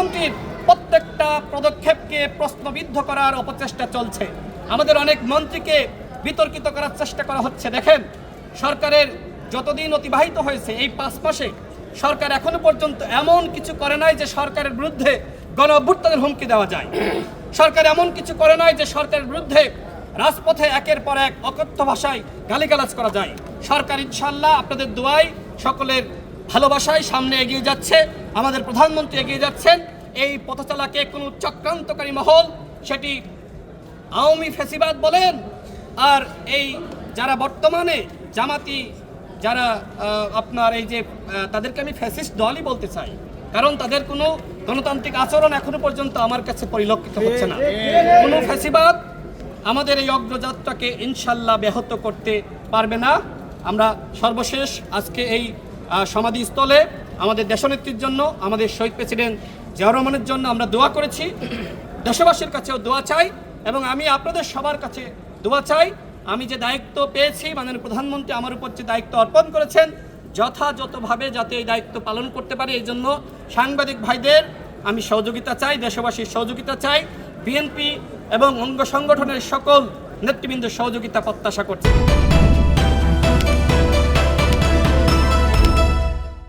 প্রধানমন্ত্রীর প্রত্যেকটা পদক্ষেপকে প্রশ্নবিদ্ধ করার অপচেষ্টা চলছে। আমাদের অনেক মন্ত্রীকে বিতর্কিত করার চেষ্টা করা হচ্ছে। দেখেন, সরকারের যতদিন অতিবাহিত হয়েছে এই 5 মাসে সরকার এখনো পর্যন্ত এমন কিছু করে নাই যে সরকারের বিরুদ্ধে গণ অভ্যুত্থানের হুমকি দেওয়া যায়। সরকার এমন কিছু করে নাই যে সরকারের বিরুদ্ধে রাজপথে একের পর এক অকথ্য ভাষায় গালিগালাজ করা যায়। সরকার ইনশাআল্লাহ আপনাদের দোয়ায়, সকলের ভালোবাসায় সামনে এগিয়ে যাচ্ছে। আমাদের প্রধানমন্ত্রী এগিয়ে যাচ্ছেন। এই পথচলাকে কোনো চক্রান্তকারী মহল, সেটি আওয়ামী ফ্যাসিবাদ বলেন আর এই যারা বর্তমানে জামাতি, যারা আপনার এই যে তাদেরকে আমি ফ্যাসিস্ট দলই বলতে চাই, কারণ তাদের কোনো গণতান্ত্রিক আচরণ এখনো পর্যন্ত আমার কাছে পরিলক্ষিত হচ্ছে না। কোনো ফ্যাসিবাদ আমাদের এই অগ্রযাত্রাকে ইনশাল্লাহ ব্যাহত করতে পারবে না। আমরা সর্বশেষ আজকে এই সমাধিস্থলে আমাদের দেশনেত্রীর জন্য, আমাদের শহীদ প্রেসিডেন্ট জিয়াউর রহমানের জন্য আমরা দোয়া করেছি। দেশবাসীর কাছেও দোয়া চাই এবং আমি আপনাদের সবার কাছে দোয়া চাই। আমি যে দায়িত্ব পেয়েছি, মাননীয় প্রধানমন্ত্রী আমার উপর যে দায়িত্ব অর্পণ করেছেন, যথাযথভাবে যাতে এই দায়িত্ব পালন করতে পারি, এই জন্য সাংবাদিক ভাইদের আমি সহযোগিতা চাই, দেশবাসীর সহযোগিতা চাই, বিএনপি এবং অঙ্গ সংগঠনের সকল নেতৃবৃন্দের সহযোগিতা প্রত্যাশা করছি।